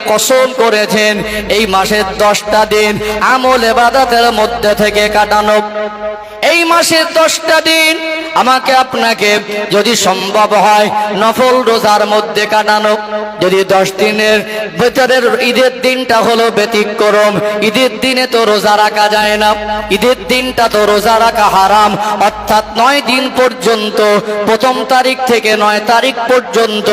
কসম করেছেন এই মাসের 10টা দিন আমল ইবাদতের মধ্যে থেকে কাটানো। এই মাসের 10টা দিন আমাকে আপনাকে যদি সম্ভব হয় নফল রোজার মধ্যে কাটানো। যদি 10 দিনের ভিতরের ঈদের দিনটা হলো ব্যতিক্রম, ঈদের দিনে তো রোজা রাখা যায় না, ঈদের দিনটা তো রোজা রাখা হারাম। অর্থাৎ 9 দিন পর্যন্ত, 1 তারিখ থেকে 9 তারিখ পর্যন্ত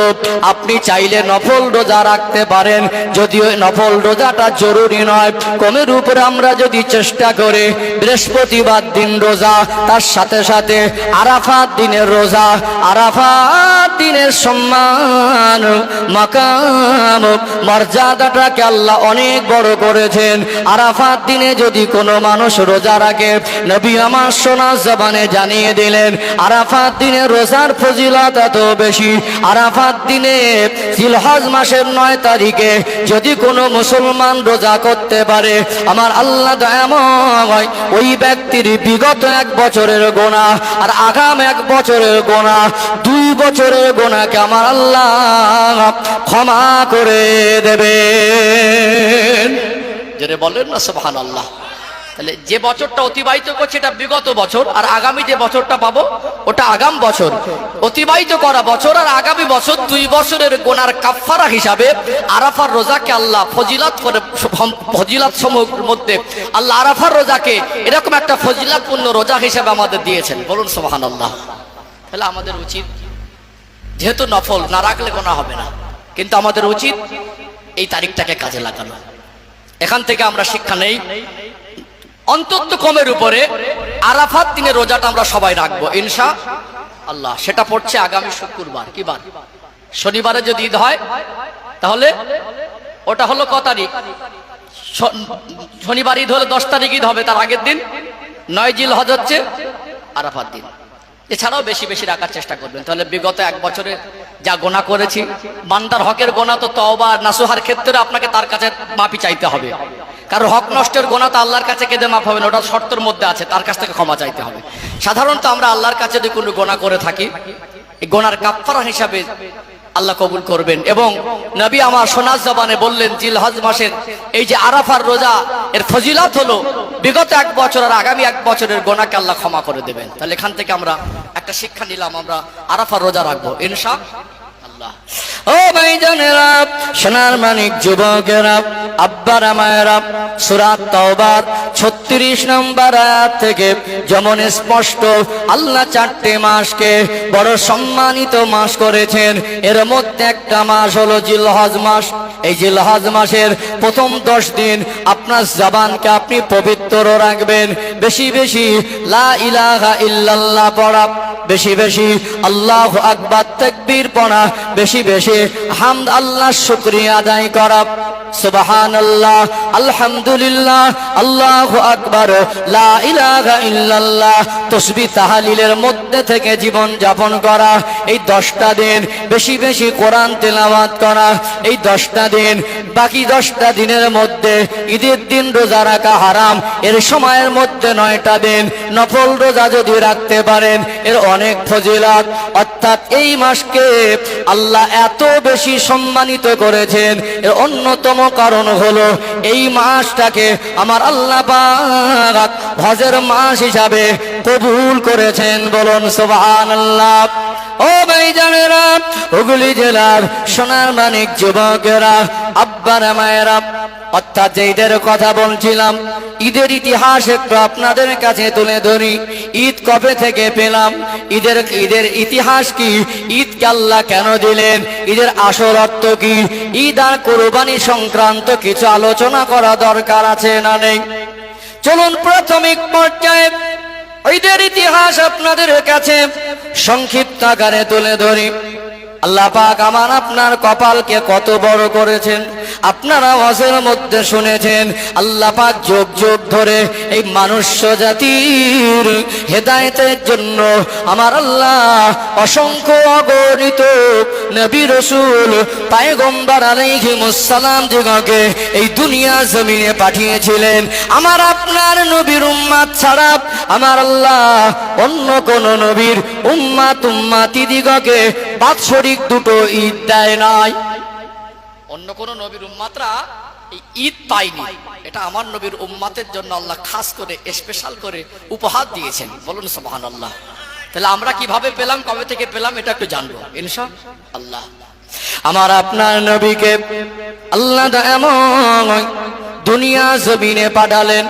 আপনি চাইলে নফল রোজা রাখতে পারেন, যদিও নফল রোজাটা জরুরি নয়। কমের উপরে আমরা যদি চেষ্টা করে বৃহস্পতিবার দিন রোজা, তার সাথে সাথে আরাফাত দিনের রোজা, আরাফাত দিনের সম্মান মাকাম মর্যাদাটাকে আল্লাহ অনেক বড় করেছেন। আরাফাত দিনে যদি কোনো মানুষ রোজা রাখে, নবী আমার সোনা জবানে জানিয়ে দিলেন আরাফাত দিনে রোজার ফজিলত এত বেশি। আরাফাত দিনে জিলহজ মাসের 9 তারিখে যদি কোনো মুসলমান রোজা করতে পারে, আমার আল্লাহ দয়াময় ওই ব্যক্তির বিগত 1 বছরের গুনাহ আর আগাম 1 বছরের গুনাহ, 2 বছরের গুনাহকে আমার আল্লাহ ক্ষমা করে দেবেন। যারা বলেন না সুবহানাল্লাহ। তাহলে যে বছরটা অতিবাহিত করছে এটা বিগত বছর, আর আগামী যে বছরটা পাবো ওটা আগাম বছর। অতিবাহিত করা বছর আর আগামী বছর 2 বছরের গুনার কাফফারা হিসাবে আরাফার রোজাকে আল্লাহ ফজিলত করে, ফজিলত সমূহের মধ্যে আল্লাহ আরাফার রোজাকে এরকম একটা ফজিলতপূর্ণ রোজা হিসেবে আমাদের দিয়েছেন। বলুন সুবহানাল্লাহ। তাহলে আমাদের উচিত, যেহেতু নফল না রাখলে গুনাহ হবে না, কিন্তু আমাদের উচিত এই তারিখটাকে কাজে লাগানো। এখান থেকে আমরা শিক্ষা নেই, অন্তত কমের উপরে আরাফাত দিনের রোজাটা আমরা সবাই রাখবো ইনশাআল্লাহ। সেটা পড়ছে আগামী শুক্রবার, কি বার? শনিবারে যদি ঈদ হয় তাহলে ওটা হলো ক তারিখ? শনিবার ঈদ হলে 10 তারিখ ঈদ হবে, তার আগের দিন 9 জিলহজ হচ্ছে আরাফাত দিন। এছাড়াও বেশি বেশি রাখার চেষ্টা করবেন। তাহলে বিগত 1 বছরে যা গোনা করেছি, বান্দার হকের গোনা তো তওবা নাসুহার ক্ষেত্রে আপনাকে তার কাছে মাফি চাইতে হবে। কারণ হক নষ্টের গোনা তো আল্লাহর কাছে কেঁদে মাফ হবে না, ওটা শর্তের মধ্যে আছে, তার কাছ থেকে ক্ষমা চাইতে হবে। সাধারণত আমরা আল্লাহর কাছে যদি কোনো গোনা করে থাকি, এই গোনার কাফফারা হিসাবে আল্লাহ কবুল করবেন। এবং নবী আমার সোনার জবানে বললেন জিলহজ মাসের এই যে আরাফার রোজা, এর ফজিলত হলো বিগত 1 বছর আর আগামী 1 বছরের গোনাকে আল্লাহ ক্ষমা করে দেবেন। তাহলে এখান থেকে আমরা একটা শিক্ষা নিলাম, আমরা আরাফার রোজা রাখবো ইনশাআল্লাহ। ও ভাইজানেরা, সোনার মানিক যুবকেরা, আব্বারা মায়েরা, সূরা তাওবার 36 নম্বর আয়াত থেকে যেমন স্পষ্ট আল্লাহ 4টে মাসকে বড় সম্মানিত মাস করেছেন। এর মধ্যে একটা মাস হলো জিলহজ মাস। এই জিলহজ মাসের প্রথম 10 দিন আপনার জবানকে আপনি পবিত্র রাখবেন। বেশি বেশি লা ইলাহা ইল্লাল্লাহ পড়া, বেশি বেশি আল্লাহু আকবার তাকবীর পড়া, বেশি বেশি হামদ আল্লাহর শুকরিয়া আদায় করা, সুবহানাল্লাহ, আলহামদুলিল্লাহ, আল্লাহু আকবার, লা ইলাহা ইল্লাল্লাহ তাসবিহ তাহলিলের মধ্যে থেকে জীবন যাপন করা। এই 10টা দিন বেশি বেশি কোরআন তেলাওয়াত করা। এই 10টা দিন, বাকি 10টা দিনের মধ্যে ঈদের দিন রোজা রাখা হারাম। এর সময়ের মধ্যে 9টা দিন নফল রোজা যদি রাখতে পারেন এর অনেক ফজিলত। অর্থাৎ এই মাসকে আল্লাহ এত বেশি সম্মানিত করেছেন, এর অন্যতম কারণ হলো এই মাসটাকে আমার আল্লাহ পাক হজের মাস হিসাবে কবুল করেছেন। বলুন সুবহানাল্লাহ। ও ভাইজানেরা, হুগলি জেলার সোনার মানিক যুবকেরা, আব্বারা মায়েরা, অর্থাৎ ঈদের কথা বলছিলাম, ঈদের ইতিহাস একটু আপনাদের কাছে তুলে ধরি। ঈদ কবে থেকে পেলাম, ঈদের ইতিহাস কি, ঈদকে আল্লাহ কেন দিলেন, ঈদের আসল অর্থ কি, ঈদ আর কুরবানি সংক্রান্ত কিছু আলোচনা করা দরকার আছে না নেই? চলুন প্রাথমিক পর্যায়ে ঈদের ইতিহাস আপনাদের কাছে সংক্ষিপ্ত আকারে তুলে ধরি। আল্লাহ পাক আমার আপনার কপালকে কত বড় করেছেন। আপনারা ওয়াজের মধ্যে শুনেছেন আল্লাহ পাক যুগ যুগ ধরে এই মনুষ্য জাতির হেদায়েতের জন্য আমার আল্লাহ অসংখ্য অগণিত নবী রাসূল পয়গম্বর আলাইহিমুস সালাম দিগকে এই দুনিয়া জমিনে পাঠিয়েছিলেন। আমার আপনার নবীর উম্মত ছাড়া আমার আল্লাহ অন্য কোন নবীর উম্মতি দিগকে বাৎসরিক 2টো ঈদ দেয় নাই। অন্য কোন নবীর উম্মাতরা এই ঈদ পায়নি, এটা আমার নবীর উম্মাতের জন্য আল্লাহ খাস করে স্পেশাল করে উপহার দিয়েছেন। বলুন সুবহানাল্লাহ। তাহলে আমরা কিভাবে পেলাম, কবে থেকে পেলাম, এটা একটু জানবো ইনশাআল্লাহ। আমার আপনার নবীকে আল্লাহ এমন দুনিয়া জমিনে পাঠালেন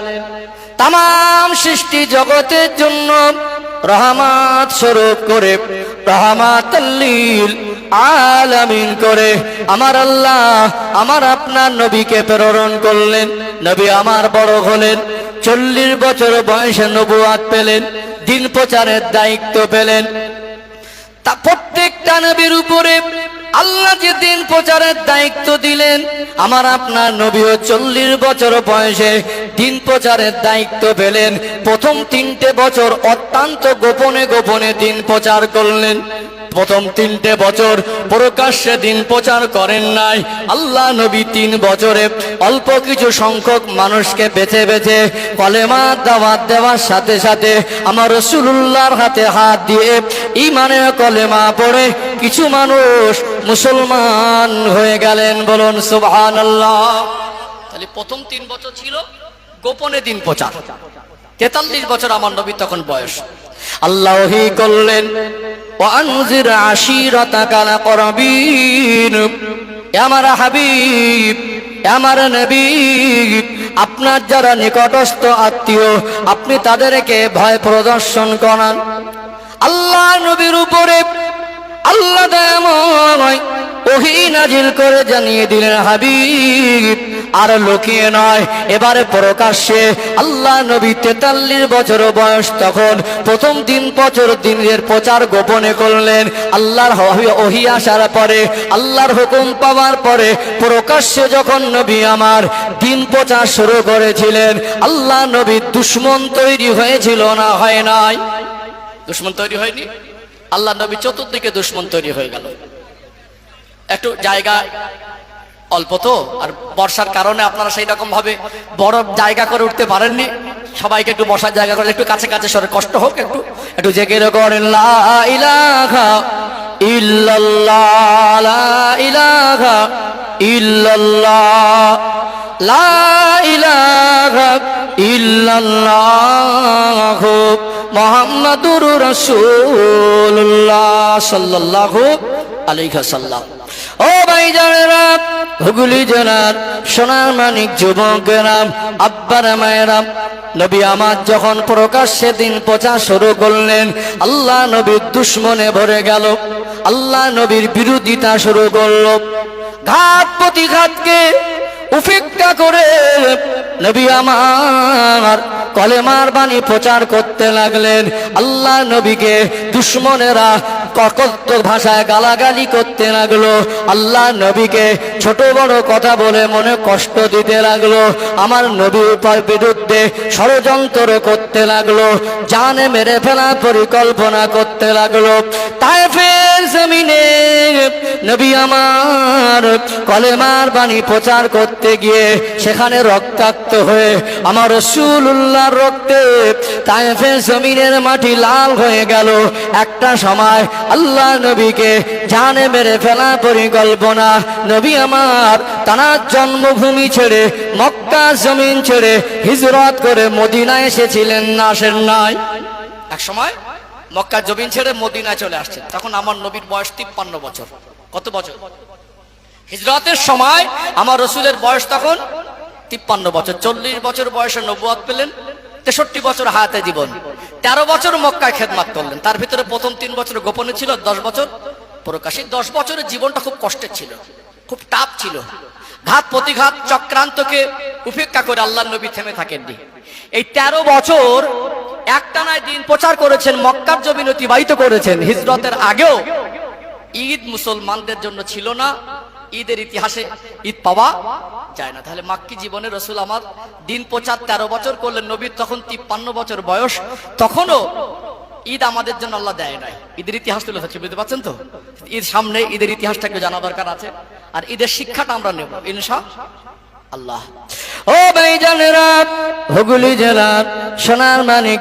তাম সৃষ্টি জগতের জন্য রহমত স্বরূপ করে, রহমাতুল লিল আলামিন করে আমার আল্লাহ আমার আপনার নবীকে প্রেরণ করলেন। নবী আমার বড় হলেন, 40 বছর বয়সে নবুয়ত পেলেন, দিন প্রচারের দায়িত্ব পেলেন। তা প্রত্যেকটা নবীর উপরে আল্লাহ যে দিন প্রচারের দায়িত্ব দিলেন, আমার আপনার নবীও 40 বছর বয়সে দিন প্রচারের দায়িত্ব পেলেন। প্রথম 3টে বছর অত্যন্ত গোপনে গোপনে দিন প্রচার করলেন। প্রথম 3টে বছর প্রকাশ্যে দিন প্রচার করেন নাই। আল্লাহ নবী 3 বছরে অল্প কিছু সংখ্যক মানুষকে বেছে বেছে কলেমা দাওয়াত দেওয়ার সাথে সাথে আমার রাসূলুল্লাহর হাতে হাত দিয়ে ঈমানের কলেমা পড়ে কিছু মানুষ মুসলমান হয়ে গেলেন। বলুন সুবহানাল্লাহ। তাহলে প্রথম 3 বছর ছিল গোপনে দিন প্রচার। 43 বছর আমার নবী তখন বয়স। আল্লাহ ওহী করলেন, ওয়ানজির আশিরাতাকাল আকরাবিন। আমার হাবিব, আমার নবী, আপনার যারা নিকটস্থ আত্মীয় আপনি তাদেরকে ভয় প্রদর্শন করান। আল্লাহ নবীর উপরে আল্লাহ দয়াময় ওহী নাজিল করে জানিয়ে দিলেন, হাবিব আর লুকিয়ে নয়, এবারে প্রকাশ্যে আল্লাহ নবী 43 বছর বয়স তখন প্রথম 3 বছর দিনের প্রচার গোপনে করলেন। আল্লাহর ওহী আসার পরে, আল্লাহর হুকুম পাওয়ার পরে প্রকাশ্যে যখন নবী আমার দিন প্রচার শুরু করেছিলেন, আল্লাহ নবীর দুশমন তৈরি হয়েছিল না হয় নাই? দুশমন তৈরি হয়নি? আল্লাহ নবী চতুর্দিকে দুশমন তৈরি হয়ে গেল। একটু জায়গা অল্প তো, আর বর্ষার কারণে আপনারা সেই রকম ভাবে বড় জায়গা করে উঠতে পারেননি। সবাইকে একটু বসার জায়গা করে একটু কাছে কাছে সরে, কষ্ট হোক একটু একটু জেগে করেন লা ইলাহা ইল্লাল্লাহ, লা ইলাহা ইল্লাল্লাহ, লা ইলাহা ইল্লাল্লাহ মুহাম্মাদুর রাসূলুল্লাহ সাল্লাল্লাহু আলাইহি ওয়াসাল্লাম। ও ভাইজানেরা, হুগলি জেলার সোনার মানিক যুবকেরা, আব্বারা মায়েরা, নবী আমার যখন প্রকাশ্যে দিন প্রচার শুরু করলেন, আল্লাহ নবীর দুশমনে ভরে গেল। আল্লাহ নবীর বিরোধিতা শুরু করলো। ঘাত প্রতিঘাতকে উপেক্ষা করে নবী আমার কলেমার বাণী প্রচার করতে লাগলেন। আল্লাহ নবীকে দুশমনেরা ককর্ত ভাষায় গালাগালি করতে লাগলো। আল্লাহ নবীকে ছোট বড় কথা বলে মনে কষ্ট দিতে লাগলো। আমার নবীর বিরুদ্ধে ষড়যন্ত্র করতে লাগলো। জানে মেরে ফেলা পরিকল্পনা করতে লাগলো। তায়েফের জমিনে নবী আমার কলেমার বাণী প্রচার করতে গিয়ে সেখানে রক্তাক্ত হয়ে আমার রাসূলুল্লাহর রক্তে তায়েফের জমিনের মাটি লাল হয়ে গেল। একটা সময় আল্লাহ নবীকে জানে মেরে ফেলা পরিকল্পনা। নবী আমার তার জন্মভূমি ছেড়ে মক্কা জমিন ছেড়ে হিজরত করে মদিনায় এসেছিলেন না আসেন নাই? এক সময় মক্কা জমিন ছেড়ে মদিনায় চলে আসছেন। তখন আমার নবীর বয়স 53 বছর। কত বছর? হিজরতের সময় আমার রাসূলের বয়স তখন 53 বছর। 40 বছর বয়সে নবুয়ত পেলেন, 63 বছর হায়াতে জীবন, 13 বছর মক্কায় খেদমত করলেন। তার ভিতরে প্রথম 3 বছর গোপনে ছিল, 10 বছর প্রকাশিত। 10 বছরের জীবনটা খুব কষ্টের ছিল, খুব টাফ ছিল। ঘাত প্রতিঘাত চক্রান্তকে উপেক্ষা করে আল্লাহ নবী থেমে থাকেননি। এই 13 বছর একটানায় দিন প্রচার করেছেন, মক্কার জমিন অতিবাহিত করেছেন। হিজরতের আগেও ঈদ মুসলমানদের জন্য ছিল না। ঈদের ইতিহাসে ঈদ পাওয়া যায় না। তাহলে মাক্কি জীবনে রাসূল আমার দিন প্রচার 13 বছর করলেন। নবীর তখন 53 বছর বয়স। তখনও ঈদ আমাদের জন্য আল্লাহ দেয় নাই। ঈদের ইতিহাস তুলে ধরছে, বুঝতে পারছেন তো? ঈদ সামনে, ঈদের ইতিহাসটাকে জানা দরকার আছে, আর ঈদের শিক্ষাটা আমরা নেব ইনশাআল্লাহ। ও ভাইজানেরা, হুগলি জেলার সোনার মানিক